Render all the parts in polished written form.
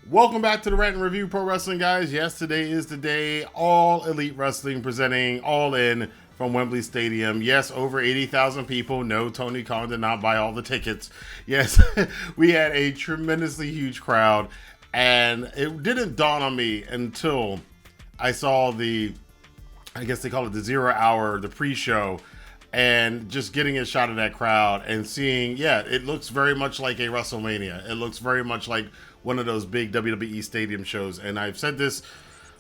Welcome back to the Rantin Review Pro Wrestling, guys. Yes, today is the day. All Elite Wrestling presenting Allin from Wembley Stadium. Yes, over 80,000 people. No, Tony Khan did not buy all the tickets. Yes, we had a tremendously huge crowd, and it didn't dawn on me until I saw I guess they call it the 0 hour, the pre-show, and just getting a shot of that crowd and seeing, yeah, it looks very much like a WrestleMania. It looks very much like one of those big WWE stadium shows. And I've said this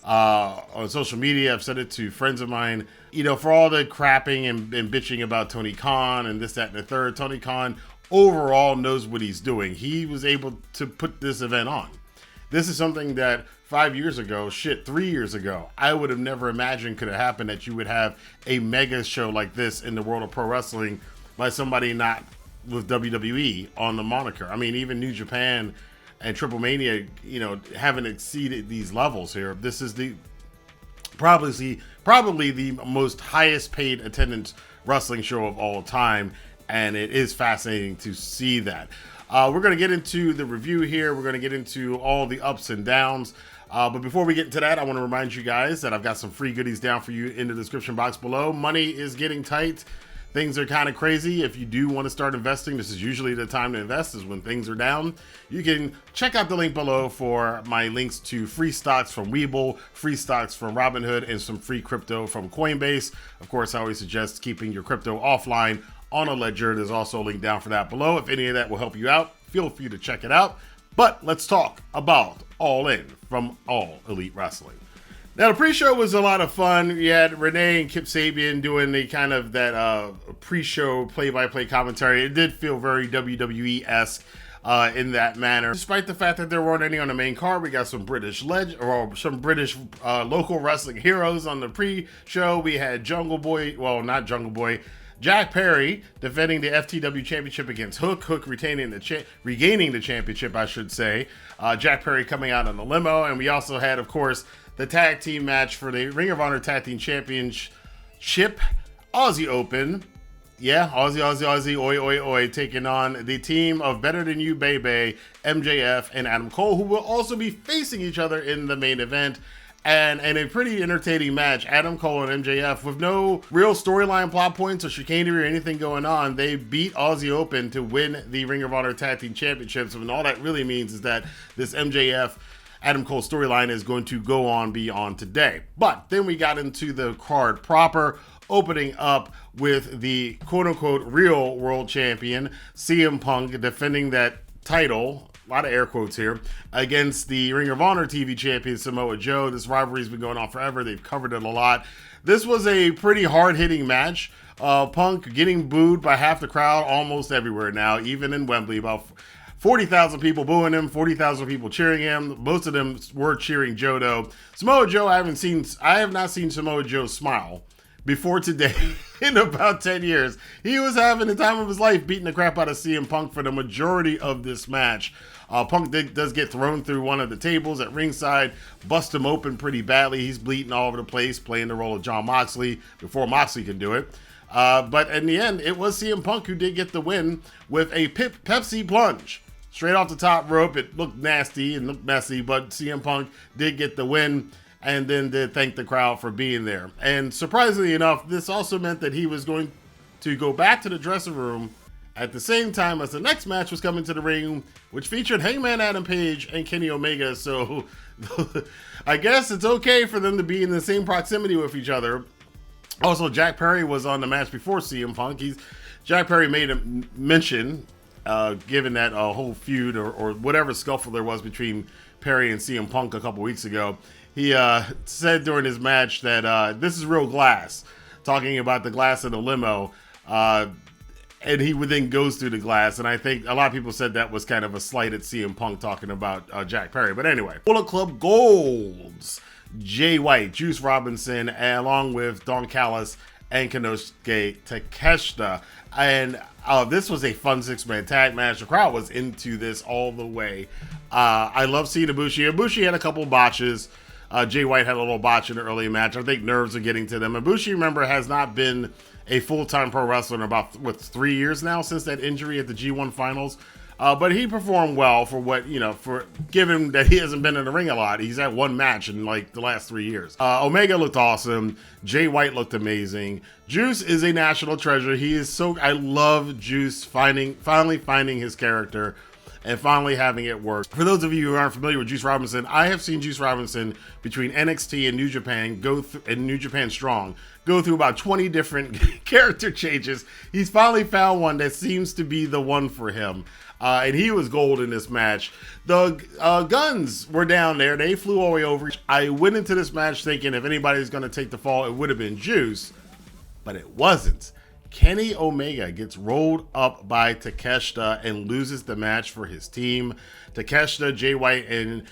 on social media. I've said it to friends of mine. You know, for all the crapping and bitching about Tony Khan and this, that, and the third, Tony Khan overall knows what he's doing. He was able to put this event on. This is something that 5 years ago, 3 years ago, I would have never imagined could have happened, that you would have a mega show like this in the world of pro wrestling by somebody not with WWE on the moniker. I mean, even New Japan and Triple Mania, you know, haven't exceeded these levels here. This is probably the most highest paid attendance wrestling show of all time, and it is fascinating to see that. We're going to get into the review here. We're going to get into all the ups and downs. But before we get into that, I want to remind you guys that I've got some free goodies down for you in the description box below. Money is getting tight. Things are kind of crazy. If you do want to start investing, this is usually the time to invest, is when things are down. You can check out the link below for my links to free stocks from Webull, free stocks from Robinhood, and some free crypto from Coinbase. Of course, I always suggest keeping your crypto offline on a ledger. There's also a link down for that below. If any of that will help you out, feel free to check it out. But let's talk about Allin from All Elite Wrestling. Now, the pre-show was a lot of fun. You had Renee and Kip Sabian doing the kind of that pre-show play-by-play commentary. It did feel very WWE-esque in that manner. Despite the fact that there weren't any on the main card, we got some British local wrestling heroes on the pre-show. We had Jack Perry defending the FTW Championship against Hook. Hook regaining the championship, I should say. Jack Perry coming out on the limo. And we also had, of course, the tag team match for the Ring of Honor Tag Team Championship, Aussie Open. Yeah, Aussie, oi, oi, oi, taking on the team of Better Than You, Baby, MJF, and Adam Cole, who will also be facing each other in the main event. And a pretty entertaining match. Adam Cole and MJF, with no real storyline plot points or chicanery or anything going on, they beat Aussie Open to win the Ring of Honor Tag Team Championships. And all that really means is that this MJF Adam Cole storyline is going to go on beyond today. But then we got into the card proper, opening up with the quote-unquote real world champion, CM Punk, defending that title, a lot of air quotes here, against the Ring of Honor TV champion, Samoa Joe. This rivalry's been going on forever. They've covered it a lot. This was a pretty hard-hitting match. Punk getting booed by half the crowd almost everywhere now, even in Wembley. About 40,000 people booing him, 40,000 people cheering him. Most of them were cheering Joe, though. Samoa Joe, I have not seen Samoa Joe smile before today in about 10 years. He was having the time of his life beating the crap out of CM Punk for the majority of this match. Punk does get thrown through one of the tables at ringside, bust him open pretty badly. He's bleeding all over the place, playing the role of Jon Moxley before Moxley can do it. But in the end, it was CM Punk who did get the win with a Pepsi plunge. Straight off the top rope. It looked nasty and looked messy, but CM Punk did get the win and then did thank the crowd for being there. And surprisingly enough, this also meant that he was going to go back to the dressing room at the same time as the next match was coming to the ring, which featured Hangman Adam Page and Kenny Omega. So I guess it's okay for them to be in the same proximity with each other. Also, Jack Perry was on the match before CM Punk. Jack Perry made a mention, given that whole feud or whatever scuffle there was between Perry and CM Punk a couple weeks ago. He said during his match that this is real glass, talking about the glass in the limo. And he then goes through the glass. And I think a lot of people said that was kind of a slight at CM Punk talking about Jack Perry. But anyway, Bullet Club Golds, Jay White, Juice Robinson, along with Don Callis and Konoske Takeshita. And this was a fun six-man tag match. The crowd was into this all the way. I love seeing Ibushi. Ibushi had a couple botches. Jay White had a little botch in the early match. I think nerves are getting to them. Ibushi, remember, has not been a full-time pro wrestler in about, 3 years now since that injury at the G1 finals. But he performed well for what, for given that he hasn't been in the ring a lot. He's had one match in like the last 3 years. Omega looked awesome. Jay White looked amazing. Juice is a national treasure. I love Juice finally finding his character and finally having it work. For those of you who aren't familiar with Juice Robinson, I have seen Juice Robinson between NXT and New Japan and New Japan Strong go through about 20 different character changes. He's finally found one that seems to be the one for him. And he was gold in this match. The Guns were down there. They flew all the way over. I went into this match thinking if anybody's going to take the fall, it would have been Juice, but it wasn't. Kenny Omega gets rolled up by Takeshita and loses the match for his team. Takeshita, Jay White, and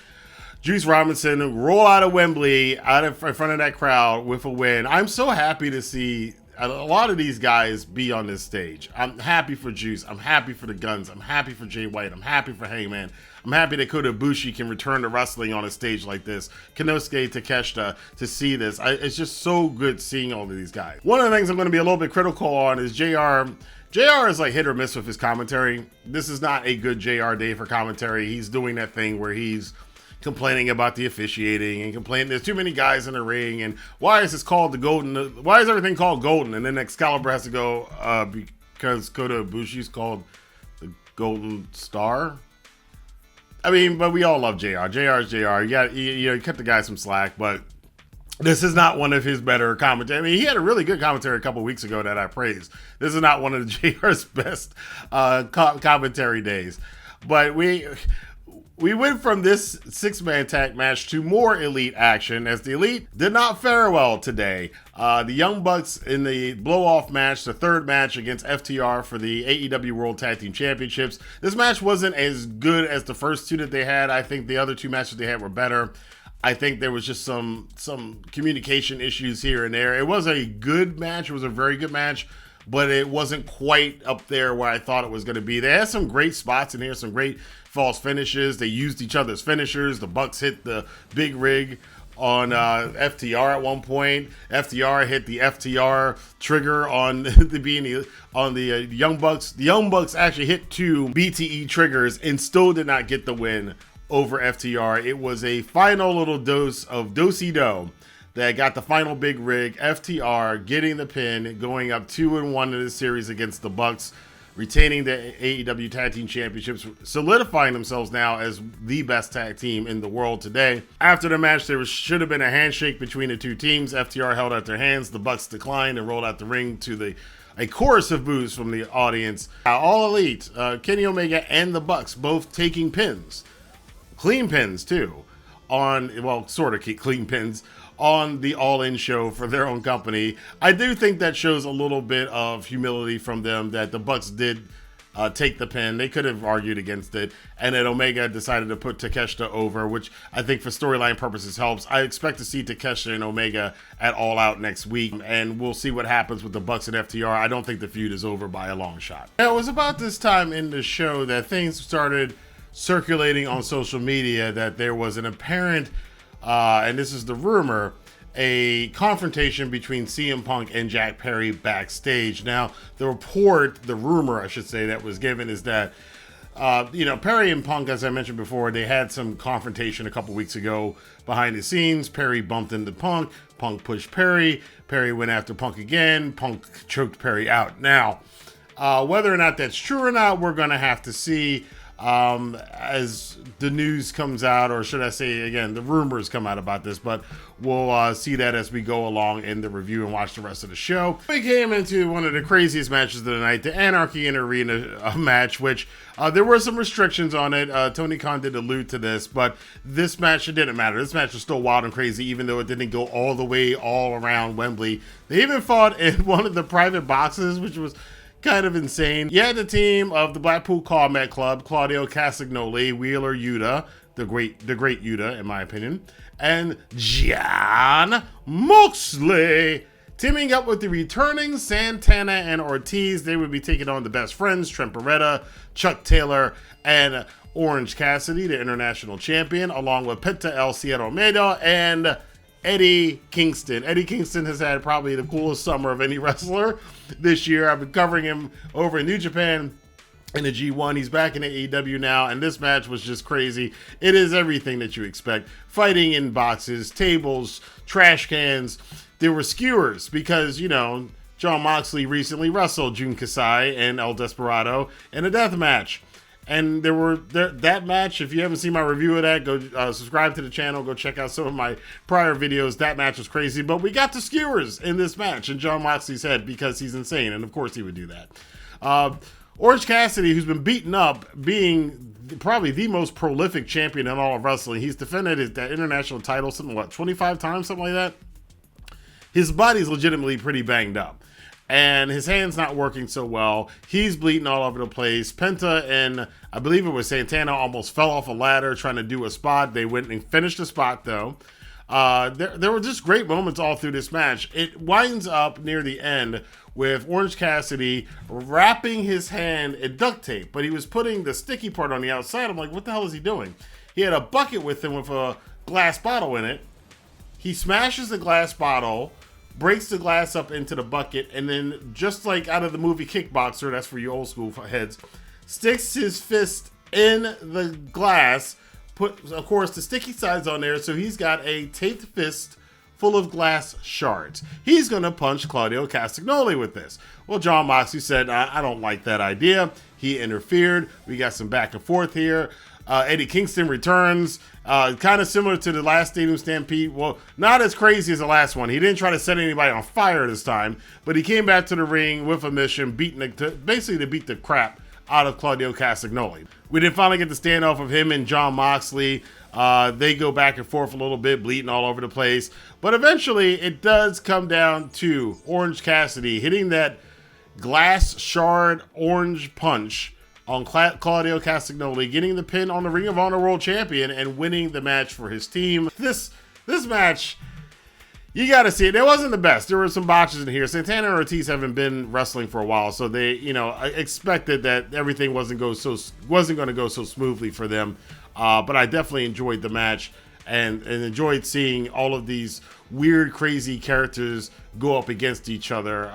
Juice Robinson roll out of Wembley, in front of that crowd with a win. I'm so happy to see a lot of these guys be on this stage. I'm happy for Juice. I'm happy for the Guns. I'm happy for Jay White. I'm happy for Hangman. I'm happy that Kota Ibushi can return to wrestling on a stage like this. Konoske, Takeshita, to see this. It's just so good seeing all of these guys. One of the things I'm going to be a little bit critical on is JR. JR is like hit or miss with his commentary. This is not a good JR day for commentary. He's doing that thing where he's complaining about the officiating and complaining there's too many guys in the ring and why is this called the golden, why is everything called golden? And then Excalibur has to go because Kota Ibushi's called the Golden Star. I mean, but we all love JR. JR is JR. You cut the guy some slack, but this is not one of his better commentary. I mean, he had a really good commentary a couple weeks ago that I praised. This is not one of JR's best commentary days. But we went from this 6-man tag match to more Elite action as the Elite did not fare well today. The Young Bucks in the blow-off match, the third match against FTR for the AEW World Tag Team Championships. This match wasn't as good as the first two that they had. I think the other two matches they had were better. I think there was just some communication issues here and there. It was a good match. It was a very good match, but it wasn't quite up there where I thought it was going to be. They had some great spots in here, some great false finishes. They used each other's finishers. The Bucks hit the big rig on FTR at one point. FTR hit the FTR trigger on the Young Bucks. The Young Bucks actually hit 2 BTE triggers and still did not get the win over FTR. It was a final little dose of do-si-do that got the final big rig. FTR getting the pin, going up 2-1 in this series against the Bucks, retaining the AEW Tag Team Championships, solidifying themselves now as the best tag team in the world today. After the match, there should have been a handshake between the two teams. FTR held out their hands. The Bucks declined and rolled out the ring to a chorus of boos from the audience. All Elite, Kenny Omega and the Bucks both taking pins. Clean pins, too. Sort of clean pins on the Allin show for their own company. I do think that shows a little bit of humility from them that the Bucks did take the pin. They could have argued against it, and that Omega decided to put Takeshita over, which I think for storyline purposes helps. I expect to see Takeshita and Omega at All Out next week, and we'll see what happens with the Bucks and FTR. I don't think the feud is over by a long shot. Now, it was about this time in the show that things started circulating on social media that there was an apparent and this is the rumor, a confrontation between CM Punk and Jack Perry backstage. Now, the rumor, I should say, that was given is that, Perry and Punk, as I mentioned before, they had some confrontation a couple weeks ago behind the scenes. Perry bumped into Punk. Punk pushed Perry. Perry went after Punk again. Punk choked Perry out. Now, whether or not that's true or not, we're going to have to see. As the news comes out, or should I say again, the rumors come out about this, but we'll see that as we go along in the review and watch the rest of the show. We came into one of the craziest matches of the night, the Anarchy in Arena match, which there were some restrictions on it. Tony Khan did allude to this, but this match, it didn't matter. This match was still wild and crazy, even though it didn't go all the way all around Wembley. They even fought in one of the private boxes, which was kind of insane. You had the team of the Blackpool Combat Club, Claudio Castagnoli, Wheeler Yuta, the great Yuta, in my opinion, and Jon Moxley teaming up with the returning Santana and Ortiz. They would be taking on the Best Friends, Trent Beretta, Chuck Taylor, and Orange Cassidy, the international champion, along with Penta El Cien Miedo and Eddie Kingston. Eddie Kingston has had probably the coolest summer of any wrestler this year. I've been covering him over in New Japan in the G1. He's back in the AEW now, and this match was just crazy. It is everything that you expect. Fighting in boxes, tables, trash cans. There were skewers because, you know, Jon Moxley recently wrestled Jun Kasai and El Desperado in a death match. And that match, if you haven't seen my review of that, go subscribe to the channel. Go check out some of my prior videos. That match was crazy. But we got the skewers in this match in Jon Moxley's head because he's insane. And, of course, he would do that. Orange Cassidy, who's been beaten up, being probably the most prolific champion in all of wrestling. He's defended that international title 25 times, something like that? His body's legitimately pretty banged up. And his hand's not working so well. He's bleeding all over the place. Penta and I believe it was Santana almost fell off a ladder trying to do a spot. They went and finished the spot, though. There were just great moments all through this match. It winds up near the end with Orange Cassidy wrapping his hand in duct tape, but he was putting the sticky part on the outside. I'm like, what the hell is he doing? He had a bucket with him with a glass bottle in it. He smashes the glass bottle, breaks the glass up into the bucket, and then just like out of the movie Kickboxer, that's for you old school heads, sticks his fist in the glass, put, of course, the sticky sides on there, so he's got a taped fist full of glass shards. He's going to punch Claudio Castagnoli with this. Well, Jon Moxley said, I don't like that idea. He interfered. We got some back and forth here. Eddie Kingston returns, kind of similar to the last Stadium Stampede. Well, not as crazy as the last one. He didn't try to set anybody on fire this time, but he came back to the ring with a mission, basically to beat the crap out of Claudio Castagnoli. We did finally get the standoff of him and Jon Moxley. They go back and forth a little bit, bleeding all over the place. But eventually, it does come down to Orange Cassidy hitting that glass shard orange punch on Claudio Castagnoli, getting the pin on the Ring of Honor World Champion and winning the match for his team. This match, you got to see it. It wasn't the best. There were some botches in here. Santana and Ortiz haven't been wrestling for a while, so they, expected that everything wasn't going to go so smoothly for them. But I definitely enjoyed the match and enjoyed seeing all of these weird, crazy characters go up against each other.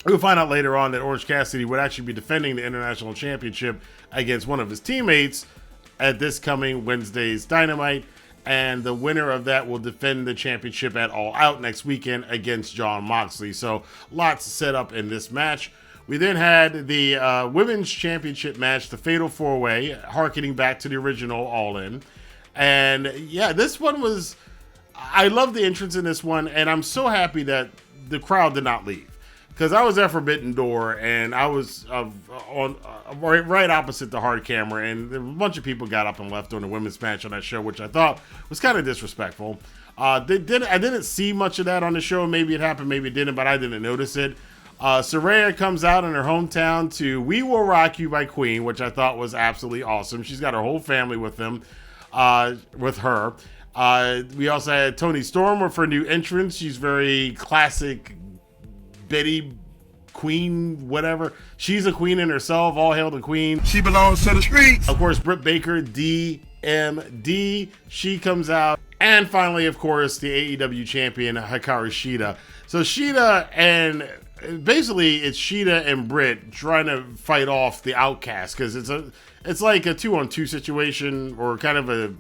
We'll find out later on that Orange Cassidy would actually be defending the International Championship against one of his teammates at this coming Wednesday's Dynamite. And the winner of that will defend the championship at All Out next weekend against Jon Moxley. So lots set up in this match. We then had the Women's Championship match, the Fatal 4-Way, harkening back to the original Allin. And yeah, this one was, I love the entrance in this one. And I'm so happy that the crowd did not leave. Because I was at Forbidden Door, and I was right opposite the hard camera, and a bunch of people got up and left during the women's match on that show, which I thought was kind of disrespectful. I didn't see much of that on the show. Maybe it happened, maybe it didn't, but I didn't notice it. Saraya comes out in her hometown to We Will Rock You by Queen, which I thought was absolutely awesome. She's got her whole family with them, with her. We also had Toni Storm with her new entrance. She's very classic Betty Queen, whatever. She's a queen in herself. All hail the queen. She belongs to the streets. Of course, Britt Baker, DMD. She comes out. And finally, of course, the AEW champion, Hikaru Shida. So Shida and basically it's Shida and Britt trying to fight off the Outcast because it's like a 2-on-2 situation or kind of a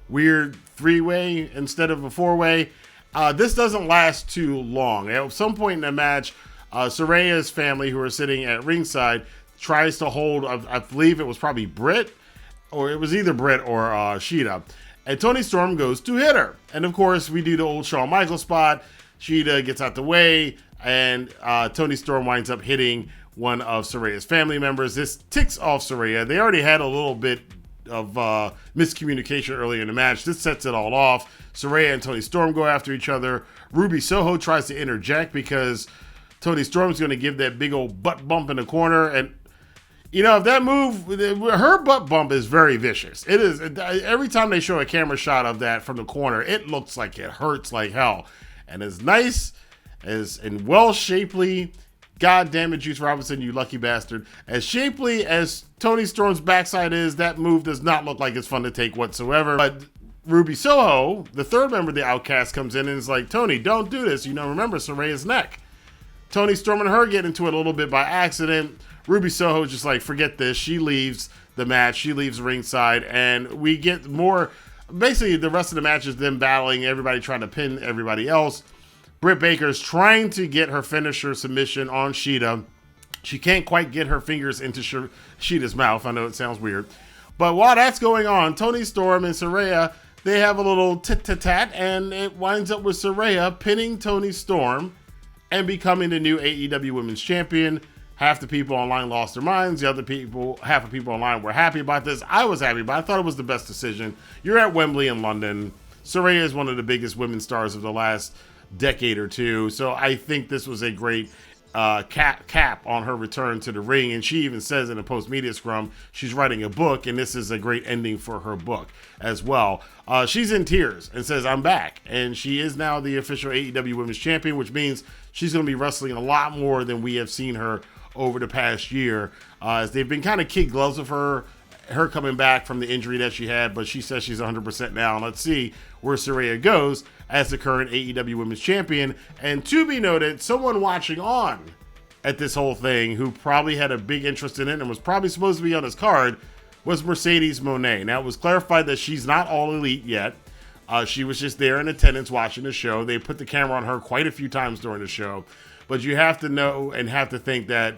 weird 3-way instead of a 4-way. This doesn't last too long. At some point in the match, Saraya's family, who are sitting at ringside, tries to hold, I believe it was probably Britt, or it was either Britt or Shida. And Toni Storm goes to hit her. And of course, we do the old Shawn Michaels spot. Shida gets out the way, and Toni Storm winds up hitting one of Saraya's family members. This ticks off Saraya. They already had a little bit of miscommunication earlier in the match. This sets it all off. Saraya and Toni Storm go after each other. Ruby Soho tries to interject because Toni Storm's going to give that big old butt bump in the corner. And, if that move, her butt bump is very vicious. It is. Every time they show a camera shot of that from the corner, it looks like it hurts like hell. And as nice and well shapely, God damn it, Juice Robinson, you lucky bastard. As shapely as Toni Storm's backside is, that move does not look like it's fun to take whatsoever. But Ruby Soho, the third member of the Outcast, comes in and is like, Toni, don't do this. Remember Saraya's neck. Tony Storm and her get into it a little bit by accident. Ruby Soho just like, forget this. She leaves the match. She leaves ringside, and we get more. Basically, the rest of the match is them battling, everybody trying to pin everybody else. Britt Baker's trying to get her finisher submission on Shida. She can't quite get her fingers into Shida's mouth. I know it sounds weird. But while that's going on, Toni Storm and Saraya, they have a little tit-tat-tat, and it winds up with Saraya pinning Toni Storm and becoming the new AEW Women's Champion. Half the people online lost their minds. Half the people online were happy about this. I was happy, but I thought it was the best decision. You're at Wembley in London. Saraya is one of the biggest women's stars of the last decade or two. So I think this was a great cap on her return to the ring. And she even says in a post-media scrum, she's writing a book, and this is a great ending for her book as well. She's in tears and says, I'm back. And she is now the official AEW Women's Champion, which means she's going to be wrestling a lot more than we have seen her over the past year, as they've been kind of kid gloves of her coming back from the injury that she had, but she says she's 100% now. And let's see where Saraya goes as the current AEW Women's Champion. And to be noted, someone watching on at this whole thing who probably had a big interest in it and was probably supposed to be on his card was Mercedes Moné. Now, it was clarified that she's not all elite yet. She was just there in attendance watching the show. They put the camera on her quite a few times during the show. But you have to know and have to think that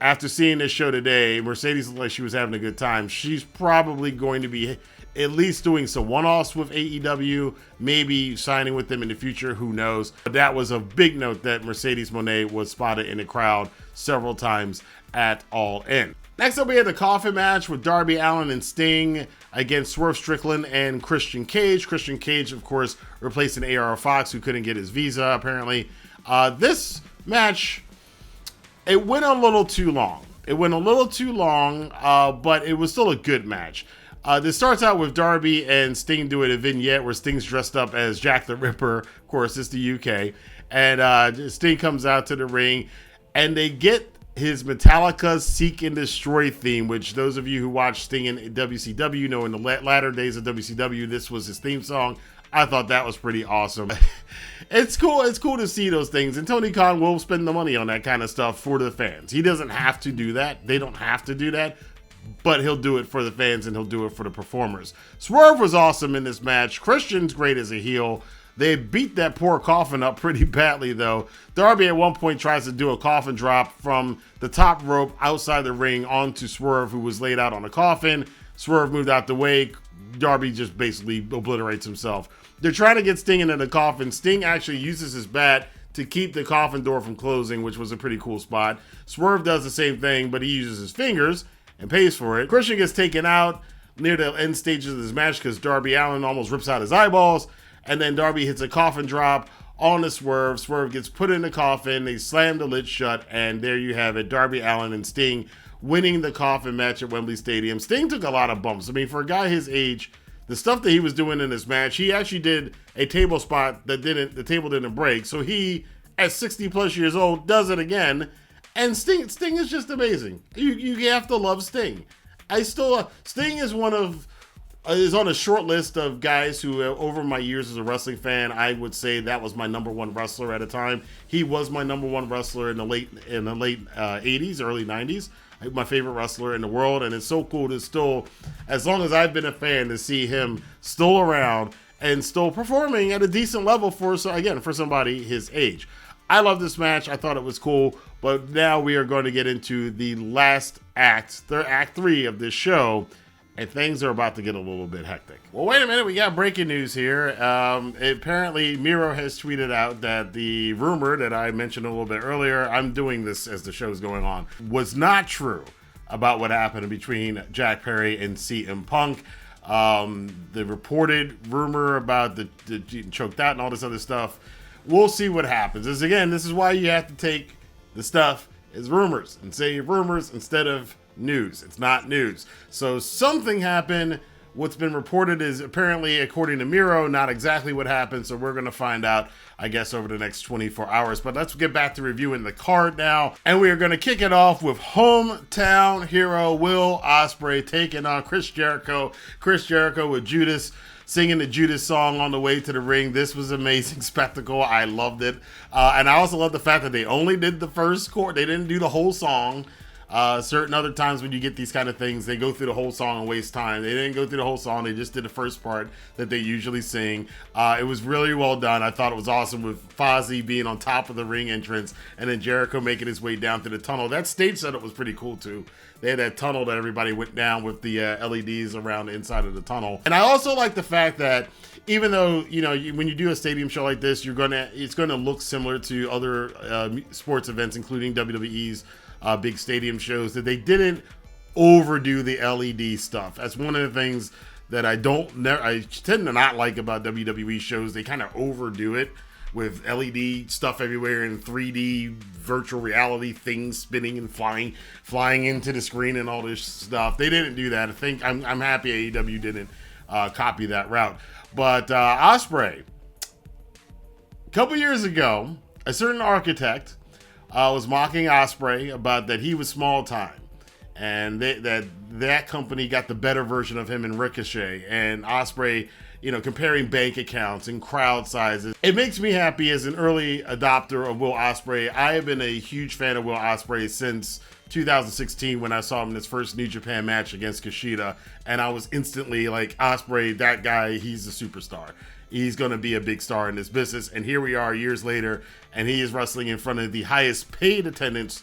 after seeing this show today, Mercedes looked like she was having a good time. She's probably going to be at least doing some one-offs with AEW, maybe signing with them in the future, who knows. But that was a big note that Mercedes Moné was spotted in the crowd several times at All In. Next up, we had the coffin match with Darby Allin and Sting against Swerve Strickland and Christian Cage. Christian Cage, of course, replacing AR Fox, who couldn't get his visa, apparently. This match, it went a little too long. But it was still a good match. This starts out with Darby and Sting doing a vignette where Sting's dressed up as Jack the Ripper. Of course, it's the UK. And Sting comes out to the ring, and they get his Metallica Seek and Destroy theme, which those of you who watch Sting in WCW know in the latter days of WCW, this was his theme song. I thought that was pretty awesome. It's cool to see those things, and Tony Khan will spend the money on that kind of stuff for the fans. He doesn't have to do that. They don't have to do that, but he'll do it for the fans and he'll do it for the performers. Swerve was awesome in this match. Christian's great as a heel. They beat that poor coffin up pretty badly, though. Darby at one point tries to do a coffin drop from the top rope outside the ring onto Swerve, who was laid out on a coffin. Swerve moved out the way. Darby just basically obliterates himself. They're trying to get Sting into the coffin. Sting actually uses his bat to keep the coffin door from closing, which was a pretty cool spot. Swerve does the same thing, but he uses his fingers and pays for it. Christian gets taken out near the end stages of this match because Darby Allin almost rips out his eyeballs. And then Darby hits a coffin drop on the Swerve. Swerve gets put in the coffin. They slam the lid shut. And there you have it. Darby Allin and Sting winning the coffin match at Wembley Stadium. Sting took a lot of bumps. I mean, for a guy his age, the stuff that he was doing in this match, he actually did a table spot that the table didn't break. So he, at 60 plus years old, does it again. And Sting is just amazing. You have to love Sting. Sting is is on a short list of guys who, over my years as a wrestling fan, I would say that was my number one wrestler at a time. He was my number one wrestler in the late 80s, early 90s. My favorite wrestler in the world, and it's so cool to still, as long as I've been a fan, to see him still around and still performing at a decent level for somebody his age. I love this match. I thought it was cool, but now we are going to get into the last act, act 3 of this show, and things are about to get a little bit hectic. Well, wait a minute. We got breaking news here. Apparently, Miro has tweeted out that the rumor that I mentioned a little bit earlier, I'm doing this as the show's going on, was not true about what happened between Jack Perry and CM Punk. The reported rumor about the getting choked out and all this other stuff, we'll see what happens. This is why you have to take the stuff as rumors and say rumors instead of news. It's not news. So something happened. What's been reported is apparently, according to Miro, not exactly what happened. So we're going to find out, I guess, over the next 24 hours. But let's get back to reviewing the card now. And we are going to kick it off with hometown hero Will Ospreay taking on Chris Jericho. Chris Jericho with Judas. singing the Judas song on the way to the ring. This was an amazing spectacle. I loved it. And I also love the fact that they only did the first chord. They didn't do the whole song. Certain other times when you get these kind of things, they go through the whole song and waste time. They didn't go through the whole song. They just did the first part that they usually sing. It was really well done. I thought it was awesome with Fozzy being on top of the ring entrance and then Jericho making his way down to the tunnel. That stage setup was pretty cool too. They had that tunnel that everybody went down with the LEDs around the inside of the tunnel. And I also like the fact that even though, when you do a stadium show like this, it's gonna look similar to other sports events, including WWE's big stadium shows, that they didn't overdo the LED stuff. That's one of the things that I tend to not like about WWE shows. They kind of overdo it with LED stuff everywhere and 3D virtual reality things spinning and flying into the screen and all this stuff. They didn't do that. I think I'm happy AEW didn't copy that route. But Ospreay, a couple years ago, a certain architect was mocking Ospreay about that he was small time, and that company got the better version of him in Ricochet, and Ospreay, comparing bank accounts and crowd sizes. It makes me happy as an early adopter of Will Ospreay. I have been a huge fan of Will Ospreay since 2016 when I saw him in his first New Japan match against Takeshita, and I was instantly like, Ospreay, that guy, he's a superstar. He's going to be a big star in this business. And here we are years later, and he is wrestling in front of the highest paid attendance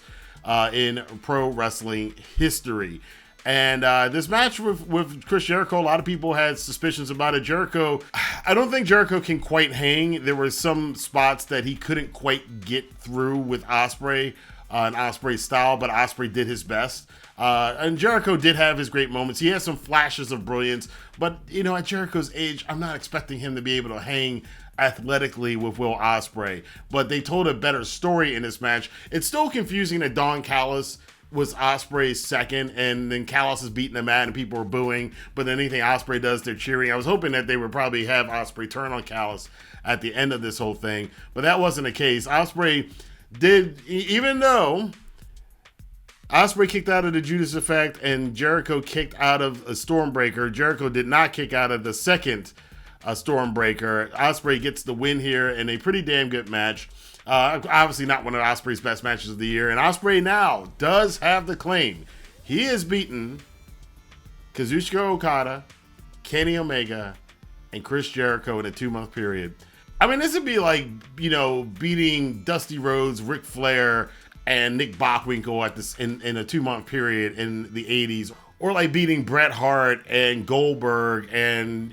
in pro wrestling history. And this match with Chris Jericho, a lot of people had suspicions about it. Jericho, I don't think Jericho can quite hang. There were some spots that he couldn't quite get through with Ospreay and Ospreay's style, but Ospreay did his best. And Jericho did have his great moments. He has some flashes of brilliance, but at Jericho's age, I'm not expecting him to be able to hang athletically with Will Ospreay. But they told a better story in this match. It's still confusing that Don Callis was Ospreay's second, and then Callis is beating him out and people were booing, but then anything Ospreay does, they're cheering. I was hoping that they would probably have Ospreay turn on Callis at the end of this whole thing, but that wasn't the case. Ospreay did, even though Ospreay kicked out of the Judas Effect and Jericho kicked out of a Stormbreaker, Jericho did not kick out of the second Stormbreaker. Ospreay gets the win here in a pretty damn good match. Obviously not one of Ospreay's best matches of the year, and Ospreay now does have the claim. He has beaten Kazuchika Okada, Kenny Omega, and Chris Jericho in a 2-month period. I mean, this would be like, beating Dusty Rhodes, Ric Flair, and Nick Bockwinkel at this in a 2-month period in the 80s, or like beating Bret Hart and Goldberg and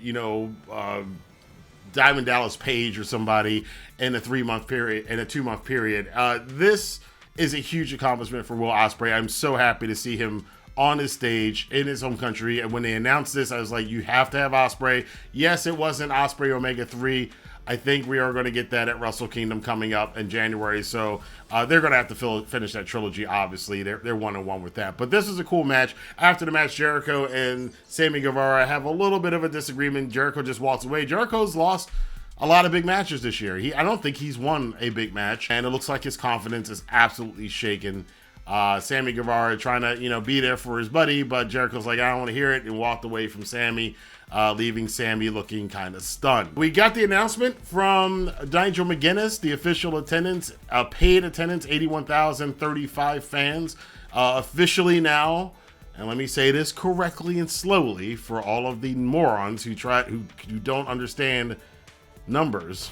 Diamond Dallas Page or somebody in a 3-month period, in a 2-month period. This is a huge accomplishment for Will Ospreay. I'm so happy to see him on his stage in his home country. And when they announced this, I was like, you have to have Ospreay. Yes, it wasn't Ospreay Omega 3. I think we are going to get that at Wrestle Kingdom coming up in January. So they're going to have to finish that trilogy, obviously. They're 1-1 with that. But this is a cool match. After the match, Jericho and Sammy Guevara have a little bit of a disagreement. Jericho just walks away. Jericho's lost a lot of big matches this year. I don't think he's won a big match. And it looks like his confidence is absolutely shaken. Sammy Guevara trying to, be there for his buddy. But Jericho's like, I don't want to hear it, and walked away from Sammy. Leaving Sammy looking kind of stunned. We got the announcement from Nigel McGuinness, the official attendance, paid attendance, 81,035 fans, officially now. And let me say this correctly and slowly for all of the morons who don't understand numbers.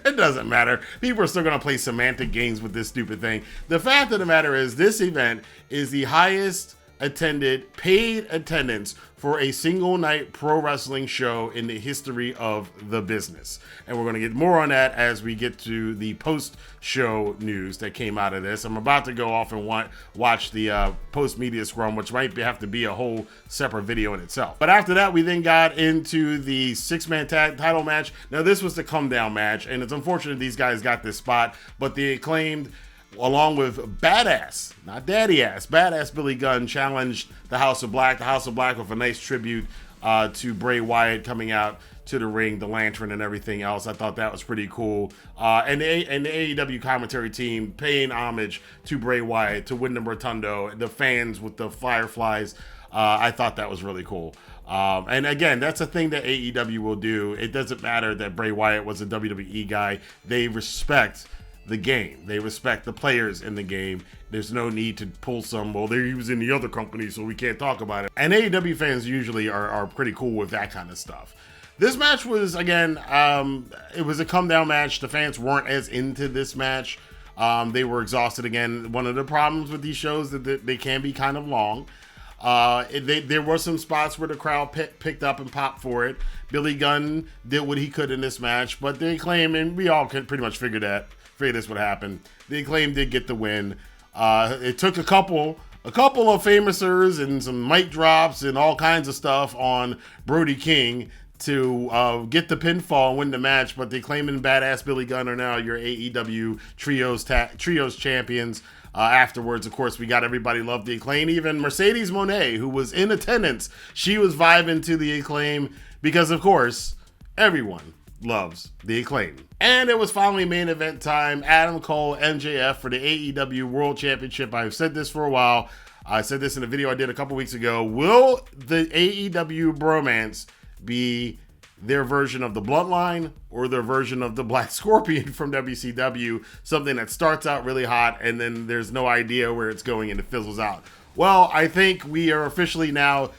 It doesn't matter. People are still going to play semantic games with this stupid thing. The fact of the matter is, this event is the highest attended paid attendance for a single night pro wrestling show in the history of the business. And we're going to get more on that as we get to the post show news that came out of this. I'm about to go off and watch the post media scrum, which might have to be a whole separate video in itself. But after that, we then got into the 6-man tag title match. Now this was the come down match, and it's unfortunate these guys got this spot, but the Acclaimed, along with badass, not daddy ass, badass Billy Gunn, challenged the House of Black. The House of Black with a nice tribute to Bray Wyatt coming out to the ring, the lantern and everything else. I thought that was pretty cool. And the AEW commentary team paying homage to Bray Wyatt, to Wyndham Rotundo, the fans with the fireflies. I thought that was really cool. And again, that's a thing that AEW will do. It doesn't matter that Bray Wyatt was a WWE guy. They respect the game. They respect the players in the game. There's no need to pull some, well, he was in the other company, so we can't talk about it. And AEW fans usually are pretty cool with that kind of stuff. This match was, again, it was a come-down match. The fans weren't as into this match. They were exhausted again. One of the problems with these shows is that they can be kind of long. There were some spots where the crowd picked up and popped for it. Billy Gunn did what he could in this match, but the Acclaim, and we all could pretty much figure this would happen. The Acclaim did get the win. It took a couple of famoursers and some mic drops and all kinds of stuff on Brody King to get the pinfall and win the match, but the Acclaim and Badass Billy Gunn are now your AEW Trios champions. Afterwards, of course, we got Everybody Loved the Acclaim. Even Mercedes Moné, who was in attendance, she was vibing to the Acclaim because, of course, everyone loves the Acclaim. And it was finally main event time. Adam Cole, MJF for the AEW World Championship. I've said this for a while. I said this in a video I did a couple weeks ago. Will the AEW bromance be their version of the Bloodline or their version of the Black Scorpion from WCW? Something that starts out really hot and then there's no idea where it's going and it fizzles out. Well, I think we are officially now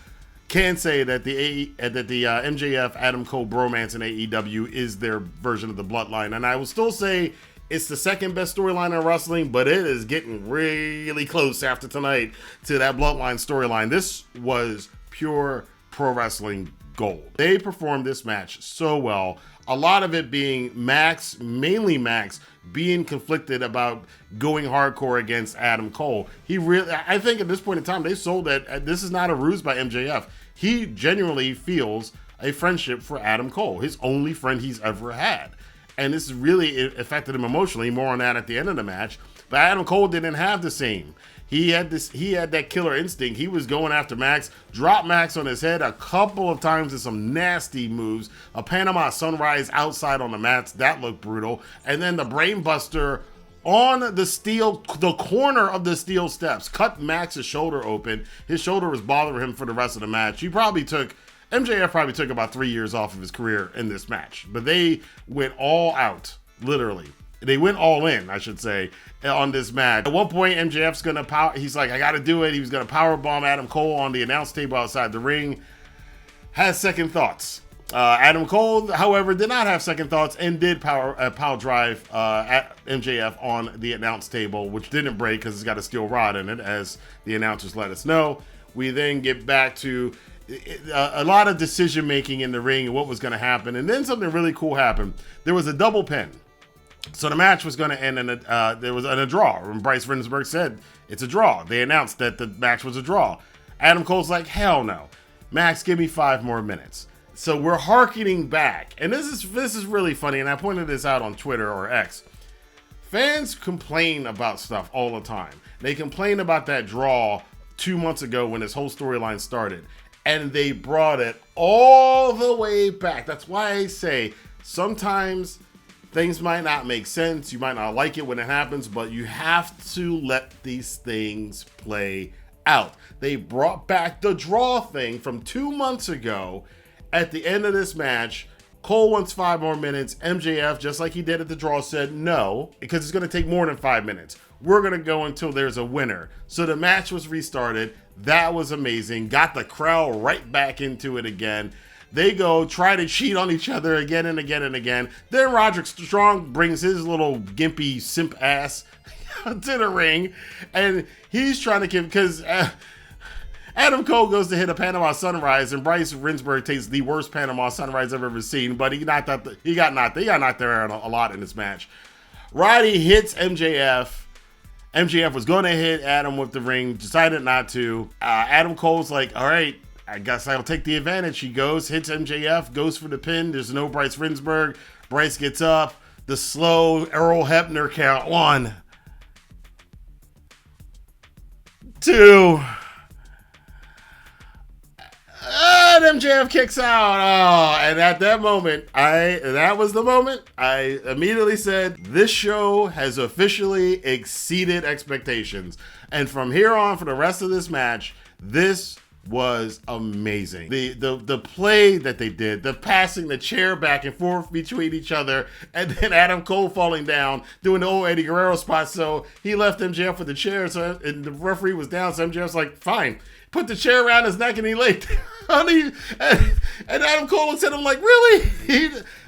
can say that the MJF Adam Cole bromance in AEW is their version of the Bloodline. And I will still say it's the second best storyline in wrestling, but it is getting really close after tonight to that Bloodline storyline. This was pure pro wrestling gold. They performed this match so well. A lot of it being mainly Max, being conflicted about going hardcore against Adam Cole. I think at this point in time, they sold that this is not a ruse by MJF. He genuinely feels a friendship for Adam Cole, his only friend he's ever had. And this really affected him emotionally. More on that at the end of the match. But Adam Cole didn't have the same. He had that killer instinct. He was going after Max, dropped Max on his head a couple of times in some nasty moves. A Panama Sunrise outside on the mats, that looked brutal. And then the Brain Buster on the corner of the steel steps, cut Max's shoulder open. His shoulder was bothering him for the rest of the match. MJF probably took about 3 years off of his career in this match. But they went all out, literally. They went all in, I should say, on this match. At one point, MJF's going to he's like, I got to do it. He was going to powerbomb Adam Cole on the announce table outside the ring. Has second thoughts. Adam Cole, however, did not have second thoughts and did power drive at MJF on the announce table, which didn't break because it's got a steel rod in it, as the announcers let us know. We then get back to a lot of decision making in the ring and what was going to happen. And then something really cool happened. There was a double pin. So the match was going to end in a draw. When Bryce Rinsberg said it's a draw, they announced that the match was a draw. Adam Cole's like, hell no. Max, give me 5 more minutes. So we're hearkening back. And this is really funny, and I pointed this out on Twitter or X. Fans complain about stuff all the time. They complain about that draw 2 months ago when this whole storyline started. And they brought it all the way back. That's why I say sometimes things might not make sense. You might not like it when it happens, but you have to let these things play out. They brought back the draw thing from 2 months ago. At the end of this match, Cole wants 5 more minutes. MJF, just like he did at the draw, said no, because it's going to take more than 5 minutes. We're going to go until there's a winner. So the match was restarted. That was amazing. Got the crowd right back into it again. They go try to cheat on each other again and again and again. Then Roderick Strong brings his little gimpy simp ass to the ring, and he's trying to give, because Adam Cole goes to hit a Panama Sunrise, and Bryce Rinsberg takes the worst Panama Sunrise I've ever seen, but he got knocked there a lot in this match. Roddy hits MJF. MJF was going to hit Adam with the ring, decided not to. Adam Cole's like, all right, I guess I'll take the advantage. He goes, hits MJF, goes for the pin. There's no Bryce Rinsberg. Bryce gets up. The slow Earl Hebner count. 1, 2. And MJF kicks out. Oh, and at that moment, that was the moment I immediately said, this show has officially exceeded expectations. And from here on, for the rest of this match, this was amazing. The play that they did, the passing the chair back and forth between each other, and then Adam Cole falling down, doing the old Eddie Guerrero spot. So he left MJF with the chair, and the referee was down, so MJF's like, fine. Put the chair around his neck and he laid down. And Adam Cole looks at him like, really?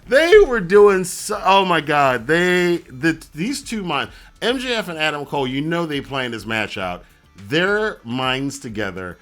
They were doing so, oh my God. These two minds, MJF and Adam Cole, they playing this match out. Their minds together,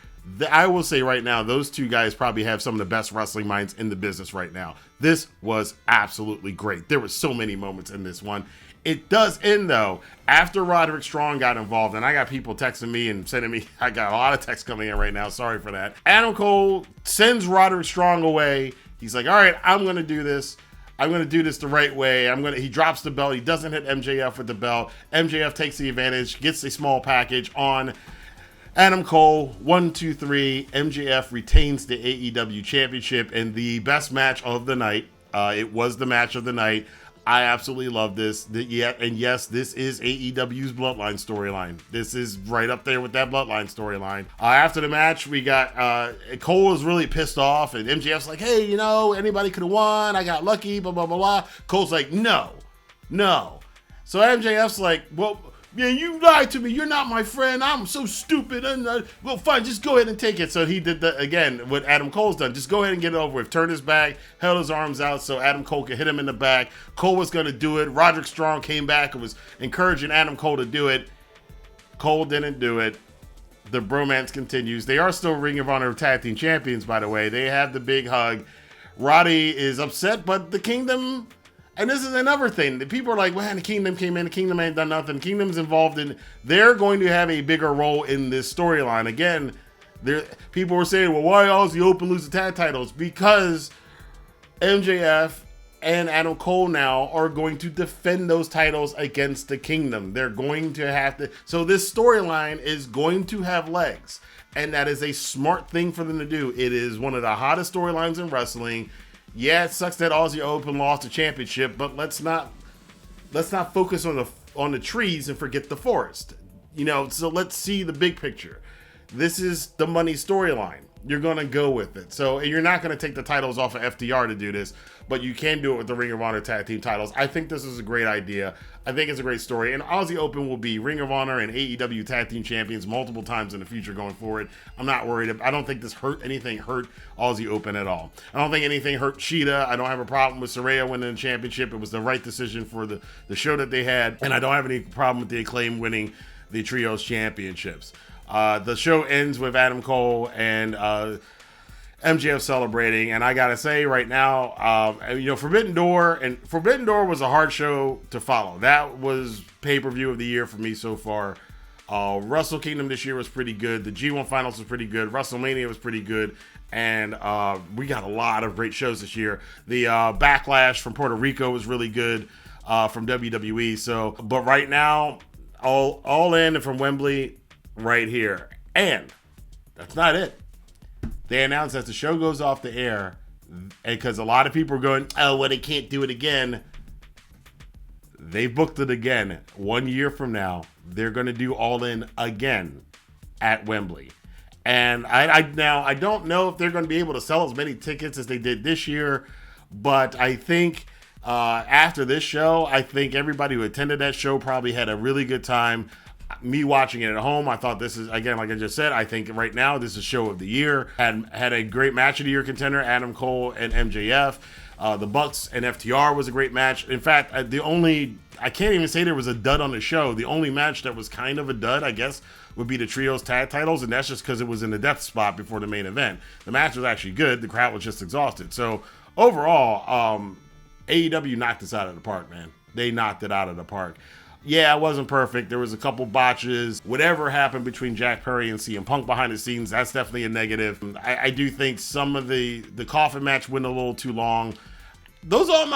I will say right now, those two guys probably have some of the best wrestling minds in the business right now. This was absolutely great. There were so many moments in this one. It does end, though, after Roderick Strong got involved, and I got people texting me and sending me, I got a lot of texts coming in right now, sorry for that. Adam Cole sends Roderick Strong away. He's like, all right, I'm going to do this. I'm going to do this the right way. He drops the belt. He doesn't hit MJF with the belt. MJF takes the advantage, gets a small package on Adam Cole. 1, 2, 3. MJF retains the AEW Championship and the best match of the night. It was the match of the night. I absolutely love this. Yes, this is AEW's Bloodline storyline. This is right up there with that Bloodline storyline. After the match, we got Cole was really pissed off, and MJF's like, hey, anybody could have won. I got lucky, blah, blah, blah, blah. Cole's like, no. So MJF's like, well, yeah, you lied to me. You're not my friend. I'm so stupid. And well, fine, just go ahead and take it. So he did again what Adam Cole's done. Just go ahead and get it over with. Turn his back, held his arms out so Adam Cole could hit him in the back. Cole was going to do it. Roderick Strong came back and was encouraging Adam Cole to do it. Cole didn't do it. The bromance continues. They are still Ring of Honor Tag Team Champions, by the way. They have the big hug. Roddy is upset, but the Kingdom... And this is another thing. The people are like, well, the Kingdom came in. The Kingdom ain't done nothing. The Kingdom's involved in... They're going to have a bigger role in this storyline. Again, people were saying, well, why Aussie Open lose the tag titles? Because MJF and Adam Cole now are going to defend those titles against the Kingdom. They're going to have to... So this storyline is going to have legs. And that is a smart thing for them to do. It is one of the hottest storylines in wrestling. Yeah, it sucks that Aussie Open lost the championship, but let's not focus on the trees and forget the forest. So let's see the big picture. This is the money storyline. You're going to go with it. So you're not going to take the titles off of FTR to do this, but you can do it with the Ring of Honor Tag Team titles. I think this is a great idea. I think it's a great story. And Aussie Open will be Ring of Honor and AEW Tag Team Champions multiple times in the future going forward. I'm not worried. I don't think this hurt Aussie Open at all. I don't think anything hurt Cheetah. I don't have a problem with Saraya winning the championship. It was the right decision for the show that they had. And I don't have any problem with the Acclaimed winning the Trios Championships. The show ends with Adam Cole and MJF celebrating, and I gotta say right now, Forbidden Door was a hard show to follow. That was pay-per-view of the year for me so far. Wrestle Kingdom this year was pretty good. The G1 Finals was pretty good. WrestleMania was pretty good, and we got a lot of great shows this year. The Backlash from Puerto Rico was really good from WWE. So, but right now, all in from Wembley. Right here. And that's not it. They announced as the show goes off the air, because a lot of people are going, oh, well, they can't do it again. They booked it again. 1 year from now, they're going to do All In again at Wembley. And I don't know if they're going to be able to sell as many tickets as they did this year, but I think after this show, I think everybody who attended that show probably had a really good time. Me watching it at home, I thought this is, again, like I just said, I think right now this is show of the year. Had a great match of the year contender, Adam Cole and MJF. The Bucks and FTR was a great match. In fact, I can't even say there was a dud on the show. The only match that was kind of a dud, I guess, would be the Trios tag titles, and that's just because it was in the death spot before the main event. The match was actually good. The crowd was just exhausted. So overall, AEW knocked this out of the park, man. They knocked it out of the park. Yeah, it wasn't perfect. There was a couple botches. Whatever happened between Jack Perry and CM Punk behind the scenes, that's definitely a negative. I do think some of the coffin match went a little too long. Those are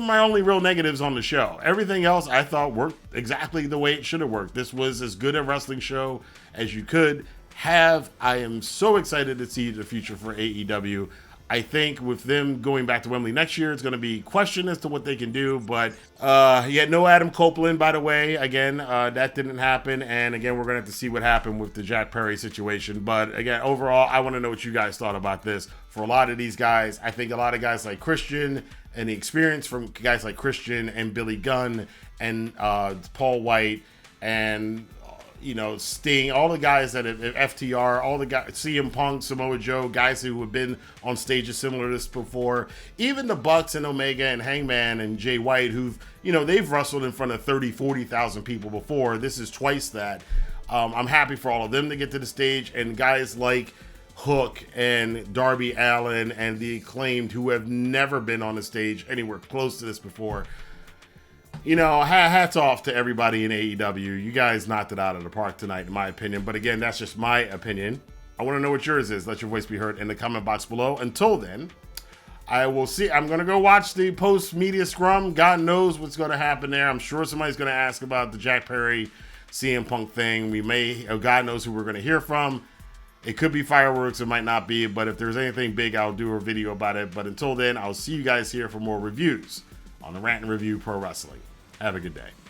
my only real negatives on the show. Everything else I thought worked exactly the way it should have worked. This was as good a wrestling show as you could have. I am so excited to see the future for AEW. I think with them going back to Wembley next year, it's going to be questioned as to what they can do. But no Adam Copeland, by the way. Again, that didn't happen. And again, we're going to have to see what happened with the Jack Perry situation. But again, overall, I want to know what you guys thought about this. For a lot of these guys, I think a lot of guys like Christian and the experience from guys like Christian and Billy Gunn and Paul White and Sting, all the guys that have FTR, all the guys, CM Punk, Samoa Joe, guys who have been on stages similar to this before, even the Bucks and Omega and Hangman and Jay White, who've, they've wrestled in front of 30, 40,000 people before. This is twice that. I'm happy for all of them to get to the stage, and guys like Hook and Darby Allin and the Acclaimed, who have never been on a stage anywhere close to this before. Hats off to everybody in AEW. You guys knocked it out of the park tonight, in my opinion. But again, that's just my opinion. I want to know what yours is. Let your voice be heard in the comment box below. Until then, I will see. I'm going to go watch the post-media scrum. God knows what's going to happen there. I'm sure somebody's going to ask about the Jack Perry CM Punk thing. God knows who we're going to hear from. It could be fireworks. It might not be. But if there's anything big, I'll do a video about it. But until then, I'll see you guys here for more reviews on the Rantin Review Pro Wrestling. Have a good day.